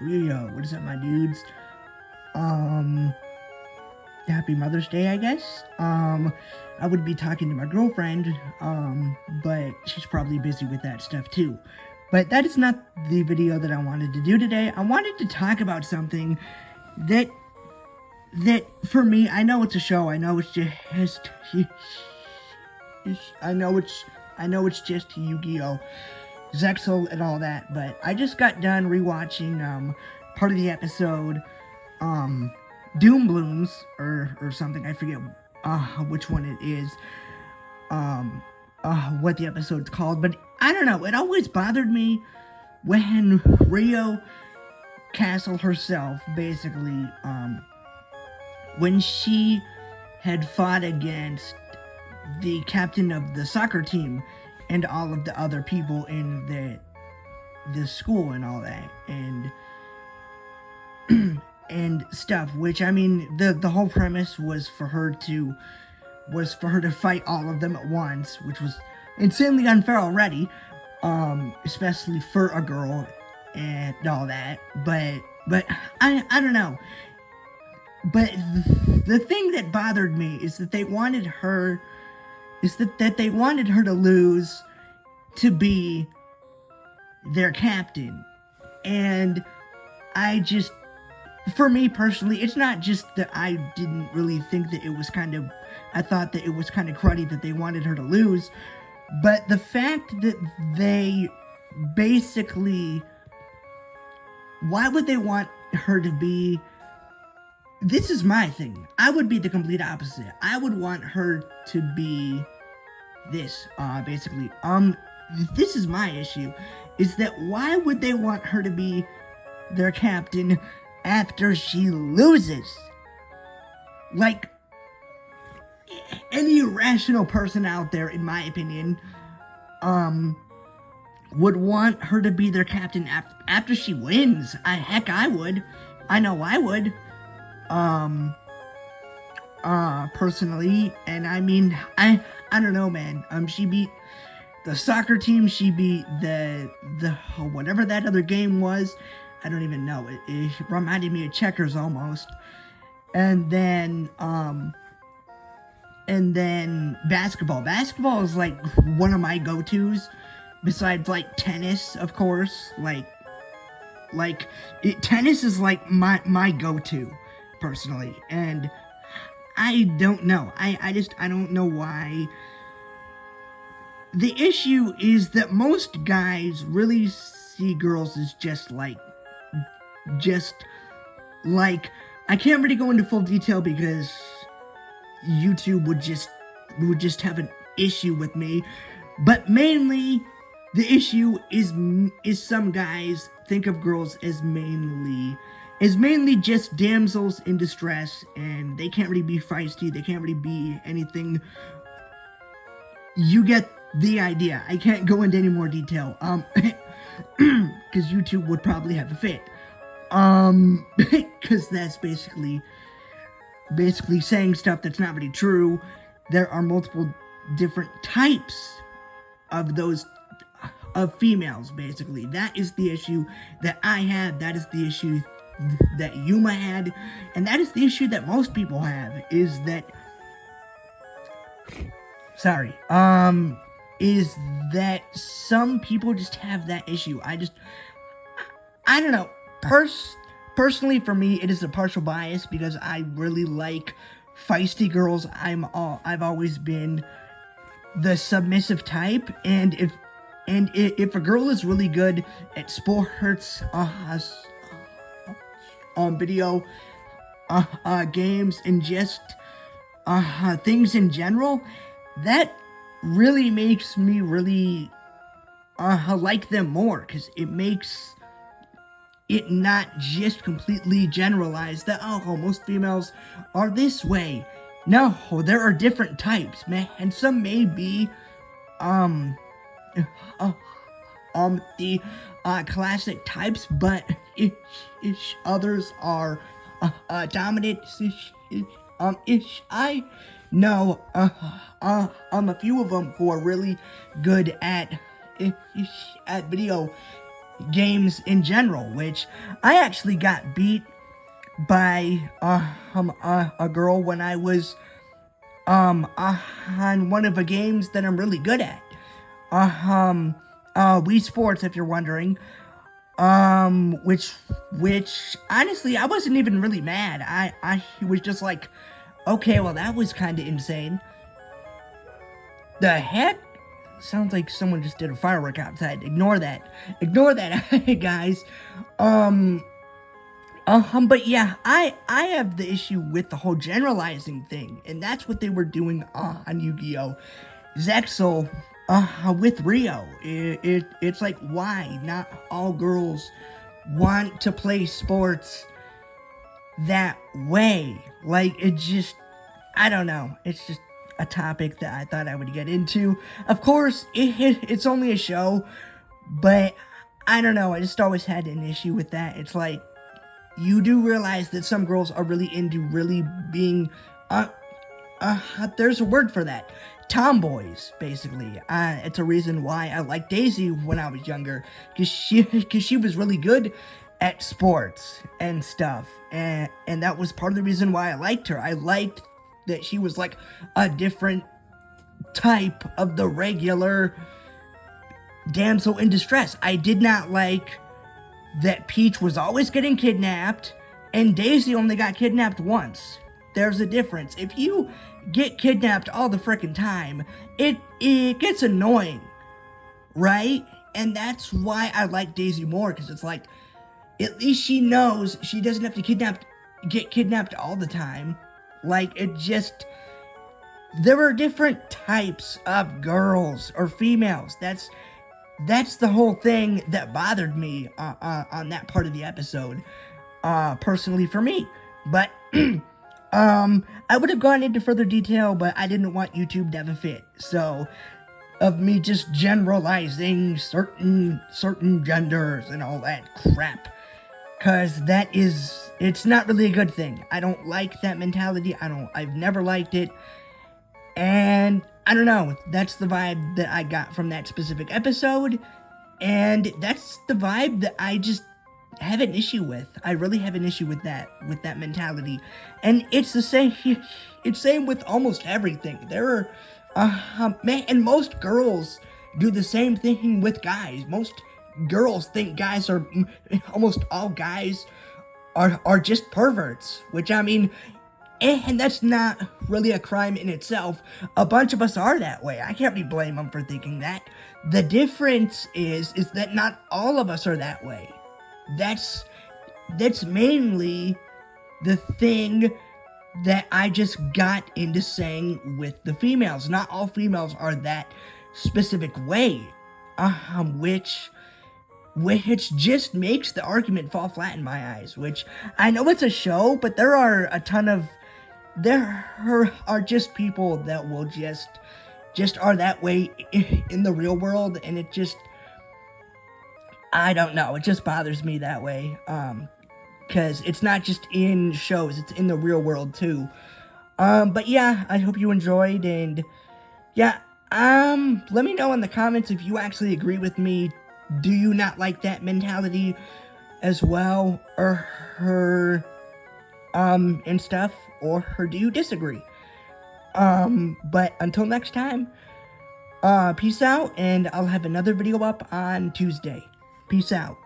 Yugioh, what is up, my dudes? Um, Happy Mother's Day, I guess. I would be talking to my girlfriend, but she's probably busy with that stuff too. But that is not the video that I wanted to do today. I wanted to talk about something that for me, I know it's a show. I know it's just I know it's just Yu-Gi-Oh, Zexal and all that, but I just got done rewatching part of the episode Doom Blooms or something. I forget which one it is. What the episode's called, but I don't know. It always bothered me when Rio Castle herself, basically, when she had fought against the captain of the soccer team and all of the other people in the school and all that, and stuff, which, I mean, the whole premise was for her to fight all of them at once, which was insanely unfair already, especially for a girl and all that, but I don't know. But the thing that bothered me is that they wanted her to lose to be their captain. And for me personally, it's not just that I didn't really think that it was I thought that it was kind of cruddy that they wanted her to lose, but the fact that they basically, why would they want her to be, this is my thing, I would be the complete opposite. I would want her to be this, basically, this is my issue, is that why would they want her to be their captain after she loses? Like, any rational person out there, in my opinion, would want her to be their captain after she wins. Heck, I would. I know I would. Personally, and I mean, I don't know, man. She beat the soccer team. She beat the whatever that other game was. I don't even know. It reminded me of checkers almost. And then basketball. Basketball is like one of my go-tos, besides like tennis, of course. Tennis is like my go-to, personally. And I don't know. I don't know why. The issue is that most guys really see girls as just like, I can't really go into full detail because YouTube would just have an issue with me, but mainly the issue is some guys think of girls as mainly just damsels in distress, and they can't really be feisty, they can't really be anything. You get the idea. I can't go into any more detail, because YouTube would probably have a fit, because that's basically saying stuff that's not really true. There are multiple different types of females, basically. That is the issue that I had, that is the issue that Yuma had, and that is the issue that most people have, is that some people just have that issue. I don't know. Personally, for me, it is a partial bias because I really like feisty girls. I've always been the submissive type, and if a girl is really good at sports, video, games, and just things in general, that really makes me really like them more, because it makes it not just completely generalized that, oh, most females are this way. No, there are different types, man, and some may be the classic types, but others are dominant. I know a few of them who are really good at video games in general, which I actually got beat by a girl when I was on one of the games that I'm really good at. Wii Sports, if you're wondering. Which honestly, I wasn't even really mad. I was just like, okay, well, that was kind of insane. The heck? Sounds like someone just did a firework outside. Ignore that. Ignore that, guys. But yeah, I have the issue with the whole generalizing thing, and that's what they were doing on Yu-Gi-Oh! Zexal, with Rio. It's like, why? Not all girls want to play sports that way. Like, it just, I don't know. It's just a topic that I thought I would get into. Of course, it's only a show, but I don't know. I just always had an issue with that. It's like, you do realize that some girls are really into really being, there's a word for that. Tomboys, basically. It's a reason why I liked Daisy when I was younger, cause she was really good at sports and stuff, and that was part of the reason why I liked her. I liked that she was like a different type of the regular damsel in distress. I did not like that Peach was always getting kidnapped, and Daisy only got kidnapped once. There's a difference. If you get kidnapped all the frickin' time, it gets annoying, right? And that's why I like Daisy more, because it's like, at least she knows she doesn't have to get kidnapped all the time. Like, it just, there are different types of girls or females. That's the whole thing that bothered me on that part of the episode, personally for me. But I would have gone into further detail, but I didn't want YouTube to have a fit. So, of me just generalizing certain genders and all that crap. Cause it's not really a good thing. I don't like that mentality. I've never liked it. And I don't know, that's the vibe that I got from that specific episode. And that's the vibe that I just have an issue with. I really have an issue with that mentality. And it's the same, it's same with almost everything. There are, and most girls do the same thing with guys. Most girls think guys are, almost all guys are just perverts, which I mean, and that's not really a crime in itself. A bunch of us are that way. I can't be blamed them for thinking that. The difference is that not all of us are that way. That's mainly the thing that I just got into saying with the females. Not all females are that specific way, which just makes the argument fall flat in my eyes. Which, I know it's a show, but there are just people that will just are that way in the real world, and it just, I don't know, it just bothers me that way, because it's not just in shows, it's in the real world too. But yeah, I hope you enjoyed, and yeah, let me know in the comments if you actually agree with me. Do you not like that mentality as well, or her, and stuff, or do you disagree? But until next time, peace out, and I'll have another video up on Tuesday. Peace out.